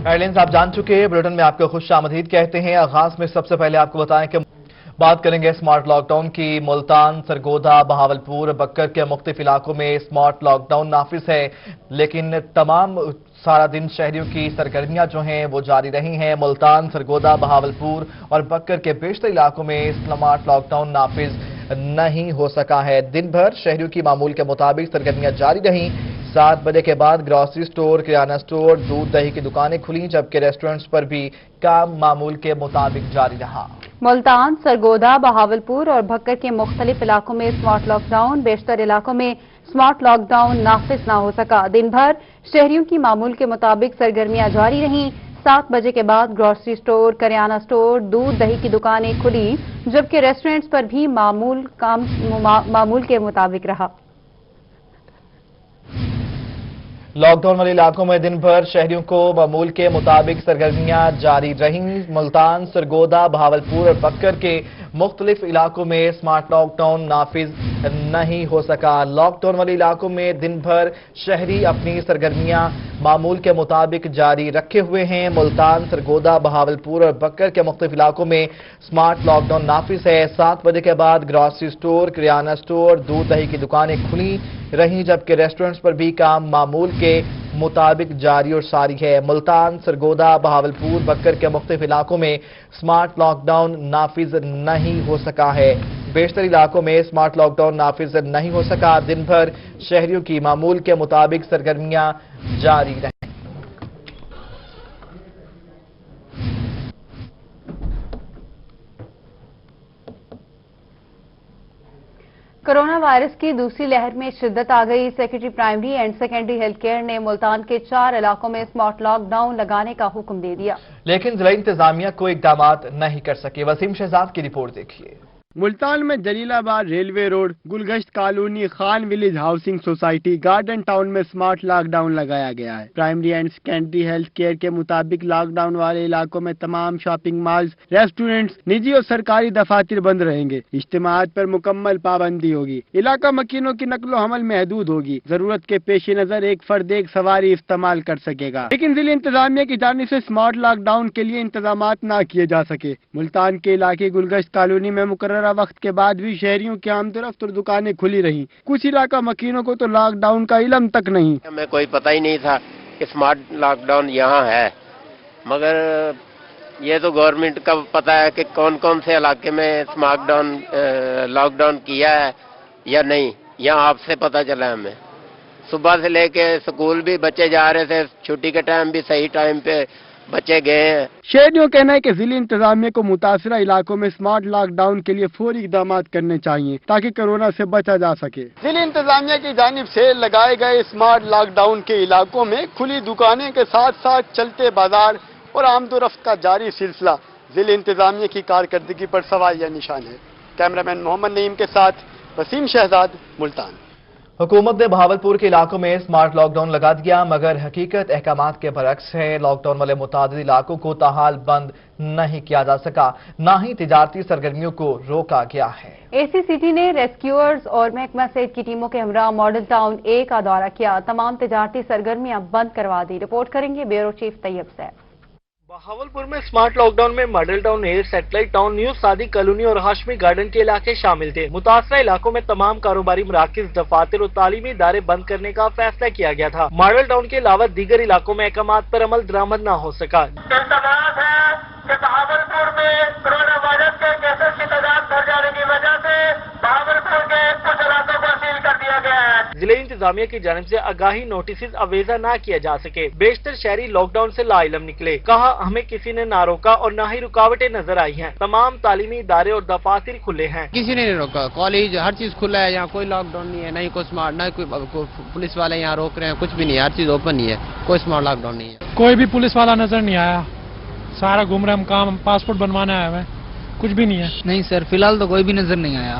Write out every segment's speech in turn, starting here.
Year lines آپ جان چکے ہیں، بلیٹن میں آپ کو خوش آمدید کہتے ہیں۔ آغاز میں سب سے پہلے آپ کو بتائیں کہ بات کریں گے اسمارٹ لاک ڈاؤن کی۔ ملتان، سرگودا، بہاولپور، بکر کے مختلف علاقوں میں اسمارٹ لاک ڈاؤن نافذ ہے، لیکن تمام سارا دن شہریوں کی سرگرمیاں جو ہیں وہ جاری رہی ہیں۔ ملتان، سرگودا، بہاولپور اور بکر کے بیشتر علاقوں میں اسمارٹ لاک ڈاؤن نافذ نہیں ہو سکا ہے۔ دن بھر شہریوں کی معمول کے مطابق سرگرمیاں جاری رہیں۔ 7 بجے کے بعد گروسری سٹور، کریانہ سٹور، دودھ دہی کی دکانیں کھلیں، جبکہ ریسٹورنٹس پر بھی کام معمول کے مطابق جاری رہا۔ ملتان، سرگودا، بہاولپور اور بھکر کے مختلف علاقوں میں اسمارٹ لاک ڈاؤن، بیشتر علاقوں میں اسمارٹ لاک ڈاؤن نافذ نہ ہو سکا۔ دن بھر شہریوں کی معمول کے مطابق سرگرمیاں جاری رہیں۔ 7 بجے کے بعد گروسری سٹور، کریانہ سٹور، دودھ دہی کی دکانیں کھلی، جبکہ ریسٹورنٹس پر بھی معمول کے مطابق رہا۔ لاک ڈاؤن والے علاقوں میں دن بھر شہریوں کو معمول کے مطابق سرگرمیاں جاری رہیں۔ ملتان، سرگودا، بہاولپور اور بکر کے مختلف علاقوں میں اسمارٹ لاک ڈاؤن نافذ نہیں ہو سکا۔ لاک ڈاؤن والے علاقوں میں دن بھر شہری اپنی سرگرمیاں معمول کے مطابق جاری رکھے ہوئے ہیں۔ ملتان، سرگودا، بہاولپور اور بکر کے مختلف علاقوں میں اسمارٹ لاک ڈاؤن نافذ ہے۔ 7 بجے کے بعد گروسری سٹور، کریانہ سٹور، دودھ دہی کی دکانیں کھلی رہیں، جبکہ ریسٹورنٹس پر بھی کام معمول کے مطابق جاری اور ساری ہے۔ ملتان، سرگودا، بہاولپور، بکر کے مختلف علاقوں میں اسمارٹ لاک ڈاؤن نافذ نہیں ہو سکا ہے۔ بیشتر علاقوں میں اسمارٹ لاک ڈاؤن نافذ نہیں ہو سکا۔ دن بھر شہریوں کی معمول کے مطابق سرگرمیاں جاری رہیں۔ کرونا وائرس کی دوسری لہر میں شدت آ گئی۔ Secretary primary and secondary health care نے ملتان کے 4 علاقوں میں اسمارٹ لاک ڈاؤن لگانے کا حکم دے دیا، لیکن ضلع انتظامیہ کوئی اقدامات نہیں کر سکے۔ وسیم شہزاد کی رپورٹ دیکھیے۔ ملتان میں جلیل آباد railway road, Gulgasht colony, Khan village housing society, garden town میں اسمارٹ لاک ڈاؤن لگایا گیا ہے۔ Primary and secondary health care کے مطابق لاک ڈاؤن والے علاقوں میں تمام شاپنگ مالز، ریسٹورنٹس، نجی اور سرکاری دفاتر بند رہیں گے۔ اجتماعات پر مکمل پابندی ہوگی۔ علاقہ مکینوں کی نقل و حمل محدود ہوگی۔ ضرورت کے پیش نظر ایک فرد ایک سواری استعمال کر سکے گا، لیکن ضلع انتظامیہ کی جانب سے اسمارٹ لاک ڈاؤن کے لیے انتظامات نہ کیے جا سکے۔ ملتان کے علاقے گلگشت کالونی میں مقررہ وقت کے بعد بھی شہریوں کی آمد و رفت اور دکانیں کھلی رہیں۔ کچھ علاقہ مکینوں کو تو لاک ڈاؤن کا علم تک نہیں۔ ہمیں کوئی پتہ ہی نہیں تھا کہ اسمارٹ لاک ڈاؤن یہاں ہے، مگر یہ تو گورنمنٹ کا پتہ ہے کہ کون کون سے علاقے میں اسمارٹ لاک ڈاؤن کیا ہے یا نہیں۔ یہاں آپ سے پتہ چلا ہمیں۔ صبح سے لے کے اسکول بھی بچے جا رہے تھے، چھٹی کے ٹائم بھی صحیح ٹائم پہ بچے گئے ہیں۔ شہریوں کہنا ہے کہ ضلع انتظامیہ کو متاثرہ علاقوں میں اسمارٹ لاک ڈاؤن کے لیے فوری اقدامات کرنے چاہیے تاکہ کورونا سے بچا جا سکے۔ ضلع انتظامیہ کی جانب سے لگائے گئے اسمارٹ لاک ڈاؤن کے علاقوں میں کھلی دکانیں کے ساتھ ساتھ چلتے بازار اور آمد و رفت کا جاری سلسلہ ضلع انتظامیہ کی کارکردگی پر سوالیہ نشان ہے۔ کیمرہ مین محمد نعیم کے ساتھ وسیم شہزاد، ملتان۔ حکومت نے بہاولپور کے علاقوں میں اسمارٹ لاک ڈاؤن لگا دیا، مگر حقیقت احکامات کے برعکس ہے۔ لاک ڈاؤن والے متعدد علاقوں کو تاحال بند نہیں کیا جا سکا، نہ ہی تجارتی سرگرمیوں کو روکا گیا ہے۔ اے سی سی ٹی نے ریسکیورز اور محکمہ صحت کی ٹیموں کے ہمراہ ماڈل ٹاؤن A کا دورہ کیا، تمام تجارتی سرگرمیاں بند کروا دی۔ رپورٹ کریں گے بیورو چیف طیب صاحب۔ بہاولپور میں اسمارٹ لاک ڈاؤن میں model town A، satellite town, new Sadiq colony اور ہاشمی گارڈن کے علاقے شامل تھے۔ متاثرہ علاقوں میں تمام کاروباری مراکز، دفاتر اور تعلیمی ادارے بند کرنے کا فیصلہ کیا گیا تھا۔ ماڈل ٹاؤن کے علاوہ دیگر علاقوں میں احکامات پر عمل درآمد نہ ہو سکا۔ التماس ہے کہ بہاولپور میں کورونا وائرس کے کیسز کی تعداد بڑھ جانے کی وجہ سے بہاولپور کے کچھ علاقوں کو سیل کر دیا گیا ہے۔ ضلع انتظامیہ کی جانب سے آگاہی نوٹسز اویزہ نہ کیا جا سکے۔ بیشتر شہری لاک ڈاؤن سے لا علم نکلے۔ کہا ہمیں کسی نے نہ روکا اور نہ ہی رکاوٹیں نظر آئی ہیں۔ تمام تعلیمی ادارے اور دفاتر کھلے ہیں۔ کسی نے نہیں روکا، کالج ہر چیز کھلا ہے، یہاں کوئی لاک ڈاؤن نہیں ہے، نہ ہی کوئی اسمارٹ، نہ کوئی پولیس والے یہاں روک رہے ہیں، کچھ بھی نہیں ہے، ہر چیز اوپن ہی ہے، کوئی اسمارٹ لاک ڈاؤن نہیں ہے۔ کوئی بھی پولیس والا نظر نہیں آیا، سارا گھوم رہے ہم کام، پاسپورٹ بنوانے آئے ہوئے، کچھ بھی نہیں ہے۔ نہیں سر، فی الحال تو کوئی بھی نظر نہیں آیا،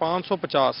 550।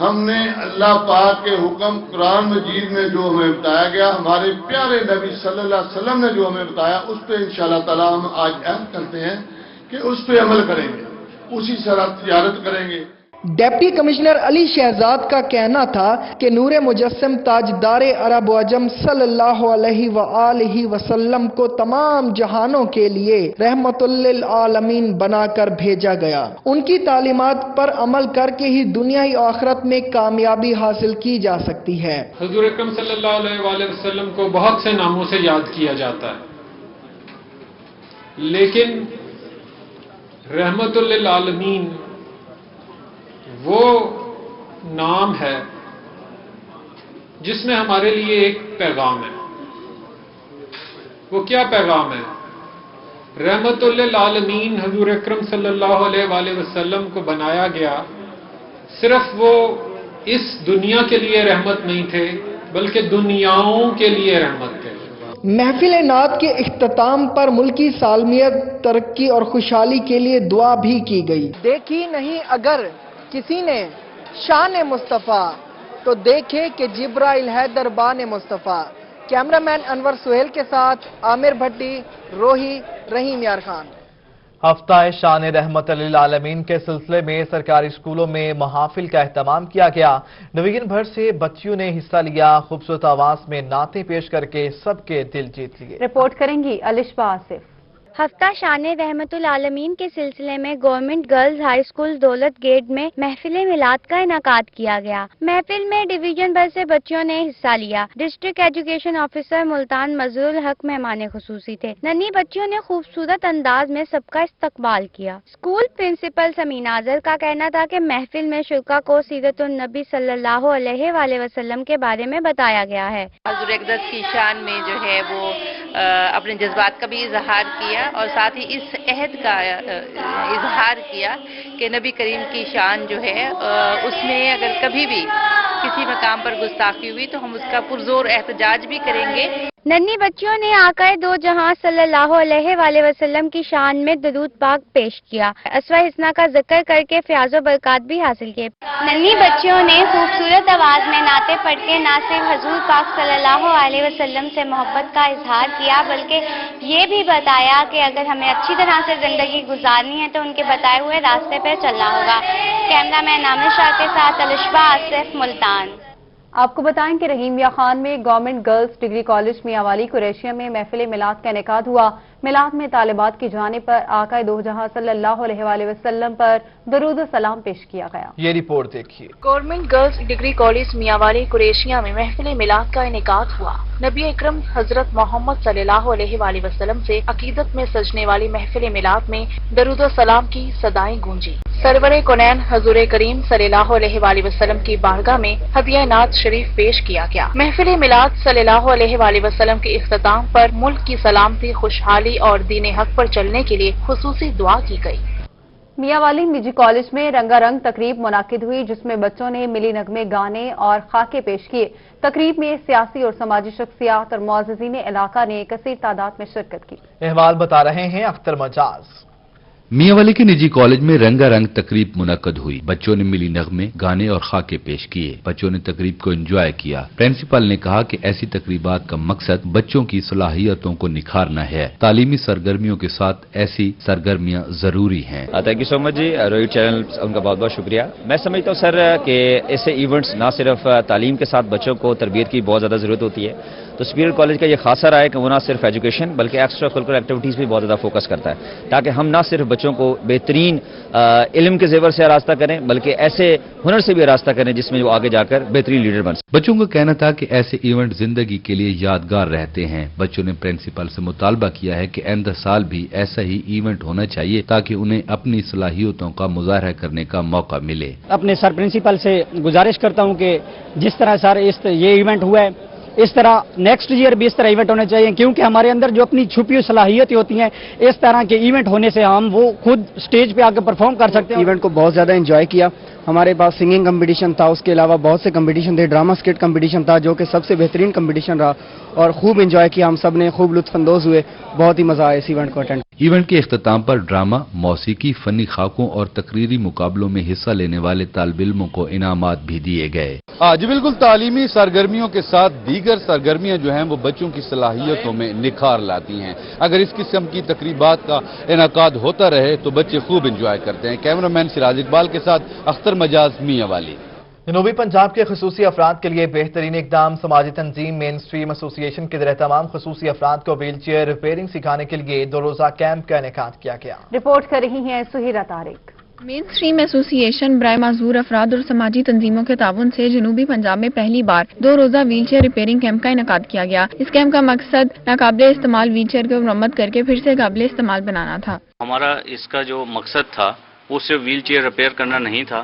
ہم نے اللہ پاک کے حکم قرآن مجید میں جو ہمیں بتایا گیا، ہمارے پیارے نبی صلی اللہ علیہ وسلم نے جو ہمیں بتایا، اس پہ انشاءاللہ تعالی ہم آج عہد کرتے ہیں کہ اس پہ عمل کریں گے، اسی طرح تجارت کریں گے۔ ڈپٹی کمشنر علی شہزاد کا کہنا تھا کہ نور مجسم تاجدار عرب و عجم صلی اللہ علیہ وآلہ وسلم کو تمام جہانوں کے لیے رحمت للعالمین بنا کر بھیجا گیا۔ ان کی تعلیمات پر عمل کر کے ہی دنیا و آخرت میں کامیابی حاصل کی جا سکتی ہے۔ حضور اکرم صلی اللہ علیہ وآلہ وسلم کو بہت سے ناموں سے یاد کیا جاتا ہے، لیکن رحمت للعالمین وہ نام ہے جس میں ہمارے لیے ایک پیغام ہے۔ وہ کیا پیغام ہے؟ رحمت للعالمین حضور اکرم صلی اللہ علیہ وآلہ وسلم کو بنایا گیا، صرف وہ اس دنیا کے لیے رحمت نہیں تھے بلکہ دنیاؤں کے لیے رحمت تھے۔ محفل نعت کے اختتام پر ملکی سالمیت، ترقی اور خوشحالی کے لیے دعا بھی کی گئی۔ دیکھی نہیں اگر کسی نے شان مصطفیٰ تو دیکھے کہ جبرائیل ہے دربان مصطفیٰ۔ کیمرامین انور سہیل کے ساتھ عامر بھٹی، روہی، رحیم یار خان۔ ہفتہ شان رحمت للعالمین کے سلسلے میں سرکاری اسکولوں میں محافل کا اہتمام کیا گیا۔ ڈویژن بھر سے بچیوں نے حصہ لیا، خوبصورت آواز میں نعتیں پیش کر کے سب کے دل جیت لیے۔ رپورٹ کریں گی الشبہ آصف۔ ہفتہ شان رحمت العالمین کے سلسلے میں گورنمنٹ گرلز ہائی اسکول دولت گیٹ میں محفل میلاد کا انعقاد کیا گیا۔ محفل میں ڈویژن بھر سے بچیوں نے حصہ لیا۔ ڈسٹرکٹ ایجوکیشن آفیسر ملتان مظہور الحق مہمان خصوصی تھے۔ ننھی بچیوں نے خوبصورت انداز میں سب کا استقبال کیا۔ اسکول پرنسپل سمین آذر کا کہنا تھا کہ محفل میں شرکا کو سیرت النبی صلی اللہ علیہ وآلہ وسلم کے بارے میں بتایا گیا ہے۔ حضور اقدس کی شان میں جو ہے وہ اپنے جذبات کا بھی اظہار کیا اور ساتھ ہی اس عہد کا اظہار کیا کہ نبی کریم کی شان جو ہے اس میں اگر کبھی بھی کسی مقام پر گستاخی ہوئی تو ہم اس کا پرزور احتجاج بھی کریں گے۔ ننھی بچیوں نے آقا دو جہاں صلی اللہ علیہ وآلہ وسلم کی شان میں درود پاک پیش کیا۔ اسوہ حسنہ کا ذکر کر کے فیاض و برکات بھی حاصل کیے۔ ننھی بچیوں نے خوبصورت آواز میں نعتیں پڑھ کے نہ صرف حضور پاک صلی اللہ علیہ وسلم سے محبت کا اظہار کیا بلکہ یہ بھی بتایا کہ اگر ہمیں اچھی طرح سے زندگی گزارنی ہے تو ان کے بتائے ہوئے راستے پہ چلنا ہوگا۔ کیمرہ مین عامر شاہ کے ساتھ الشبہ آصف، ملتان۔ آپ کو بتائیں کہ رحیم یا خان میں گورنمنٹ گرلز ڈگری کالج میاں والی قریشیہ میں محفل میلاد کا انعقاد ہوا۔ میلاد میں طالبات کی جانب پر آقا دو جہاں صلی اللہ علیہ وآلہ وسلم پر درود و سلام پیش کیا گیا۔ یہ رپورٹ دیکھیے۔ گورنمنٹ گرلز ڈگری کالج میاں والی قریشیہ میں محفل میلاد کا انعقاد ہوا۔ نبی اکرم حضرت محمد صلی اللہ علیہ وآلہ وسلم سے عقیدت میں سجنے والی محفل میلاد میں درود و سلام کی صدائیں گونجی۔ سرور کونین حضور کریم صلی اللہ علیہ وآلہ وسلم کی بارگاہ میں ہدیہ نعت شریف پیش کیا گیا۔ محفل میلاد صلی اللہ علیہ وآلہ وسلم کے اختتام پر ملک کی سلامتی، خوشحالی اور دین حق پر چلنے کے لیے خصوصی دعا کی گئی۔ میاں والی نجی کالج میں رنگا رنگ تقریب منعقد ہوئی جس میں بچوں نے ملی نغمے گانے اور خاکے پیش کیے۔ تقریب میں سیاسی اور سماجی شخصیات اور معززین علاقہ نے کثیر تعداد میں شرکت کی۔ احوال بتا رہے ہیں اختر مجاز۔ میاں والی کے نجی کالج میں رنگا رنگ تقریب منعقد ہوئی۔ بچوں نے ملی نغمے گانے اور خاکے پیش کیے۔ بچوں نے تقریب کو انجوائے کیا۔ پرنسپل نے کہا کہ ایسی تقریبات کا مقصد بچوں کی صلاحیتوں کو نکھارنا ہے۔ تعلیمی سرگرمیوں کے ساتھ ایسی سرگرمیاں ضروری ہیں۔ Thank you so much ji, Rohit channel ان کا بہت بہت شکریہ۔ میں سمجھتا ہوں سر کہ ایسے ایونٹس نہ صرف تعلیم کے ساتھ بچوں کو تربیت کی بہت زیادہ ضرورت ہوتی ہے، تو سپیریئر کالج کا یہ خاصا رہا ہے کہ وہ نہ صرف ایجوکیشن بلکہ ایکسٹرا کریکولر ایکٹیویٹیز بھی بہت زیادہ فوکس کرتا ہے تاکہ ہم نہ صرف بچوں کو بہترین علم کے زیور سے آراستہ کریں بلکہ ایسے ہنر سے بھی آراستہ کریں جس میں وہ آگے جا کر بہترین لیڈر بن سکیں۔ بچوں کا کہنا تھا کہ ایسے ایونٹ زندگی کے لیے یادگار رہتے ہیں۔ بچوں نے پرنسپل سے مطالبہ کیا ہے کہ آئندہ سال بھی ایسا ہی ایونٹ ہونا چاہیے تاکہ انہیں اپنی صلاحیتوں کا مظاہرہ کرنے کا موقع ملے۔ اپنے سر پرنسپل سے گزارش کرتا ہوں کہ جس طرح سر یہ ایونٹ ہوا ہے اس طرح نیکسٹ ایئر بھی اس طرح ایونٹ ہونے چاہیے، کیونکہ ہمارے اندر جو اپنی چھپی ہوئی صلاحیتیں ہوتی ہیں اس طرح کے ایونٹ ہونے سے ہم وہ خود سٹیج پہ آ کے پرفارم کر سکتے ہیں۔ ایونٹ کو بہت زیادہ انجوائے کیا، ہمارے پاس سنگنگ کمپٹیشن تھا، اس کے علاوہ بہت سے کمپٹیشن تھے، ڈرامہ اسکٹ کمپٹیشن تھا جو کہ سب سے بہترین کمپٹیشن رہا اور خوب انجوائے کیا، ہم سب نے خوب لطف اندوز ہوئے، بہت ہی مزہ آیا اس ایونٹ کو اٹینڈ۔ ایونٹ کے اختتام پر ڈرامہ، موسیقی، فنی خاکوں اور تقریری مقابلوں میں حصہ لینے والے طالب علموں کو انعامات بھی دیے گئے۔ جی بالکل، تعلیمی سرگرمیوں کے ساتھ دیگر سرگرمیاں جو ہیں وہ بچوں کی صلاحیتوں میں نکھار لاتی ہیں۔ اگر اس قسم کی تقریبات کا انعقاد ہوتا رہے تو بچے خوب انجوائے کرتے ہیں۔ کیمرہ مین سراج اقبال کے ساتھ اختر مجاز، میاں والی۔ جنوبی پنجاب کے خصوصی افراد کے لیے بہترین اقدام، سماجی تنظیم مین اسٹریم ایسوسی ایشن کے ذریعے تمام خصوصی افراد کو ویل چیئر ریپیئرنگ سکھانے کے لیے 2 روزہ کیمپ کا انعقاد کیا گیا۔ رپورٹ کر رہی ہیں سہیرہ طارق۔ مین اسٹریم ایسوسی ایشن برائے معذور افراد اور سماجی تنظیموں کے تعاون سے جنوبی پنجاب میں پہلی بار 2 روزہ ویل چیئر ریپیئرنگ کیمپ کا انعقاد کیا گیا۔ اس کیمپ کا مقصد ناقابل استعمال ویل چیئر کو مرمت کر کے پھر سے قابل استعمال بنانا تھا۔ ہمارا اس کا جو مقصد تھا وہ صرف ویل چیئر ریپیئر کرنا نہیں تھا،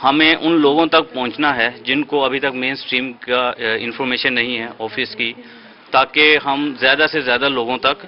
ہمیں ان لوگوں تک پہنچنا ہے جن کو ابھی تک مین اسٹریم کا انفارمیشن نہیں ہے آفس کی، تاکہ ہم زیادہ سے زیادہ لوگوں تک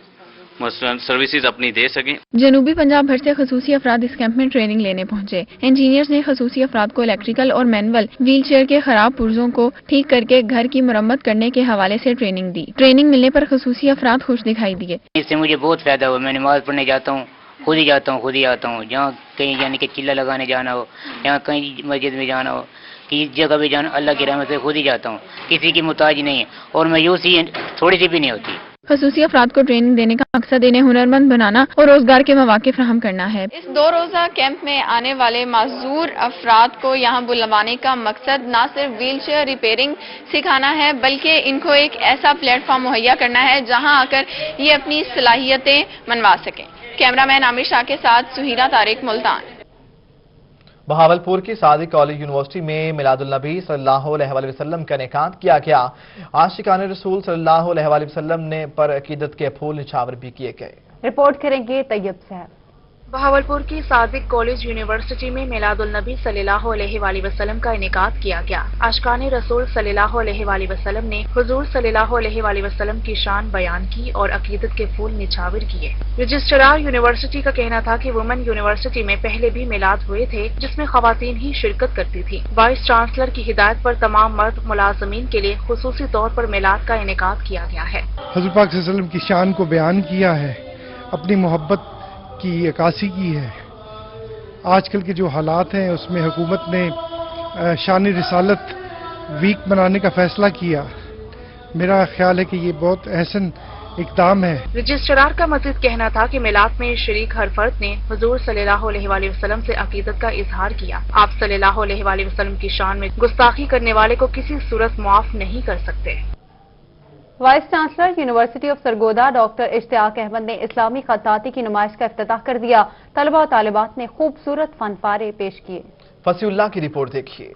سروسز اپنی دے سکیں۔ جنوبی پنجاب بھر سے خصوصی افراد اس کیمپ میں ٹریننگ لینے پہنچے۔ انجینئرز نے خصوصی افراد کو الیکٹریکل اور مینول ویل چیئر کے خراب پرزوں کو ٹھیک کر کے گھر کی مرمت کرنے کے حوالے سے ٹریننگ دی۔ ٹریننگ ملنے پر خصوصی افراد خوش دکھائی دیے۔ اس سے مجھے بہت فائدہ ہوا، میں نماز پڑھنے جاتا ہوں، خود ہی آتا ہوں، جہاں کہیں یعنی کہ چلہ لگانے جانا ہو، یہاں کہیں مسجد میں جانا ہو، کسی جگہ بھی جانا، اللہ کی رحمت سے خود ہی جاتا ہوں، کسی کی محتاج نہیں ہے، اور مایوسی تھوڑی سی بھی نہیں ہوتی۔ خصوصی افراد کو ٹریننگ دینے کا مقصد انہیں ہنرمند بنانا اور روزگار کے مواقع فراہم کرنا ہے۔ اس 2 روزہ کیمپ میں آنے والے معذور افراد کو یہاں بلوانے کا مقصد نہ صرف ویل چیئر ریپیئرنگ سکھانا ہے، بلکہ ان کو ایک ایسا پلیٹ فارم مہیا کرنا ہے جہاں آ کر یہ اپنی صلاحیتیں منوا سکیں۔ کیمرہ مین عامر شاہ کے ساتھ سہیرہ طارق، ملتان۔ بہاولپور کی سعدی کالج یونیورسٹی میں میلاد النبی صلی اللہ علیہ وآلہ وسلم کا انعقاد کیا گیا۔ عاشقان رسول صلی اللہ علیہ وآلہ وسلم نے پر عقیدت کے پھول نچھاور بھی کیے گئے۔ رپورٹ کریں گے طیب صاحب۔ بہاولپور کی صادق کالج یونیورسٹی میں میلاد النبی صلی اللہ علیہ وآلہ وسلم کا انعقاد کیا گیا۔ عاشقان رسول صلی اللہ علیہ وآلہ وسلم نے حضور صلی اللہ علیہ وآلہ وسلم کی شان بیان کی اور عقیدت کے پھول نچھاور کیے۔ رجسٹرار یونیورسٹی کا کہنا تھا کہ وومن یونیورسٹی میں پہلے بھی میلاد ہوئے تھے جس میں خواتین ہی شرکت کرتی تھی۔ وائس چانسلر کی ہدایت پر تمام مرد ملازمین کے لیے خصوصی طور پر میلاد کا انعقاد کیا گیا ہے۔ حضور پاک صلی اللہ علیہ وسلم کی شان کو بیان کیا ہے، اپنی محبت کی عکاسی کی ہے۔ آج کل کے جو حالات ہیں اس میں حکومت نے شان رسالت ویک بنانے کا فیصلہ کیا، میرا خیال ہے کہ یہ بہت احسن اقدام ہے۔ رجسٹرار کا مزید کہنا تھا کہ میلاد میں شریک ہر فرد نے حضور صلی اللہ علیہ وآلہ وسلم سے عقیدت کا اظہار کیا۔ آپ صلی اللہ علیہ وآلہ وسلم کی شان میں گستاخی کرنے والے کو کسی صورت معاف نہیں کر سکتے۔ Vice chancellor university of Sargodha doctor Ishtiaq Ahmad نے اسلامی خطاطی کی نمائش کا افتتاح کر دیا۔ طلبہ و طالبات نے خوبصورت فن پارے پیش کیے۔ فصیح اللہ کی رپورٹ دیکھیے۔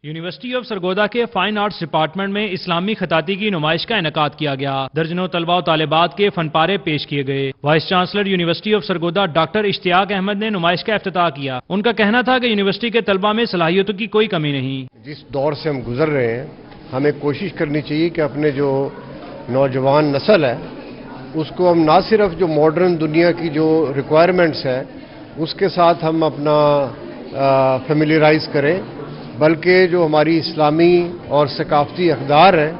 یونیورسٹی آف سرگودا کے فائن آرٹس ڈپارٹمنٹ میں اسلامی خطاطی کی نمائش کا انعقاد کیا گیا۔ درجنوں طلبہ و طالبات کے فن پارے پیش کیے گئے۔ Vice chancellor university of Sargodha doctor Ishtiaq Ahmad نے نمائش کا افتتاح کیا۔ ان کا کہنا تھا کہ یونیورسٹی کے طلبہ میں صلاحیتوں کی کوئی کمی نہیں۔ جس دور سے ہم گزر رہے ہیں ہمیں کوشش کرنی چاہیے کہ اپنے جو نوجوان نسل ہے اس کو ہم نہ صرف جو ماڈرن دنیا کی جو ریکوائرمنٹس ہے اس کے ساتھ ہم اپنا فیملیرائز کریں، بلکہ جو ہماری اسلامی اور ثقافتی اقدار ہیں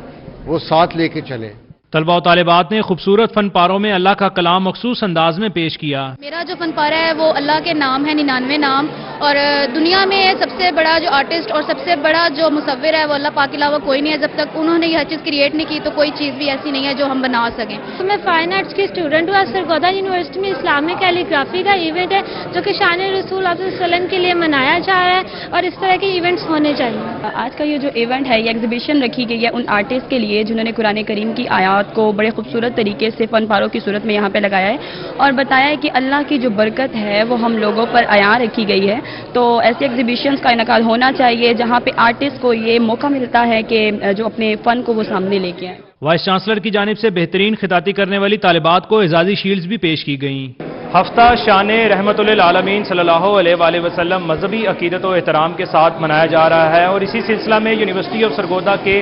وہ ساتھ لے کے چلیں۔ طلبہ و طالبات نے خوبصورت فن پاروں میں اللہ کا کلام مخصوص انداز میں پیش کیا۔ میرا جو فن پارا ہے وہ اللہ کے نام ہے، 99 نام، اور دنیا میں سب سے بڑا جو آرٹسٹ اور سب سے بڑا جو مصور ہے وہ اللہ پاک کے علاوہ کوئی نہیں ہے۔ جب تک انہوں نے یہ ہر چیز کریٹ نہیں کی تو کوئی چیز بھی ایسی نہیں ہے جو ہم بنا سکیں۔ تو میں فائن آرٹس کی اسٹوڈنٹ ہوں۔ سرگودا یونیورسٹی میں اسلامک کیلی گرافی کا ایونٹ ہے جو کہ شان رسول صلی اللہ علیہ وسلم کے لیے منایا جا رہا ہے اور اس طرح کے ایونٹس ہونے چاہیے۔ آج کا یہ جو ایونٹ ہے یہ ایگزیبیشن رکھی گئی ہے ان آرٹسٹ کے لیے جنہوں نے قرآن کریم کی آیات کو بڑے خوبصورت طریقے سے فن پاروں کی صورت میں یہاں پہ لگایا ہے اور بتایا ہے کہ اللہ کی جو برکت ہے وہ ہم لوگوں پر عیاں رکھی گئی ہے۔ تو ایسے ایگزیبیشنز کا انعقاد ہونا چاہیے جہاں پہ آرٹسٹ کو یہ موقع ملتا ہے کہ جو اپنے فن کو وہ سامنے لے کے آئیں۔ وائس چانسلر کی جانب سے بہترین خطاطی کرنے والی طالبات کو اعزازی شیلڈز بھی پیش کی گئیں۔ ہفتہ شان رحمت للعالمین صلی اللہ علیہ وآلہ وسلم مذہبی عقیدت و احترام کے ساتھ منایا جا رہا ہے اور اسی سلسلہ میں یونیورسٹی آف سرگودا کے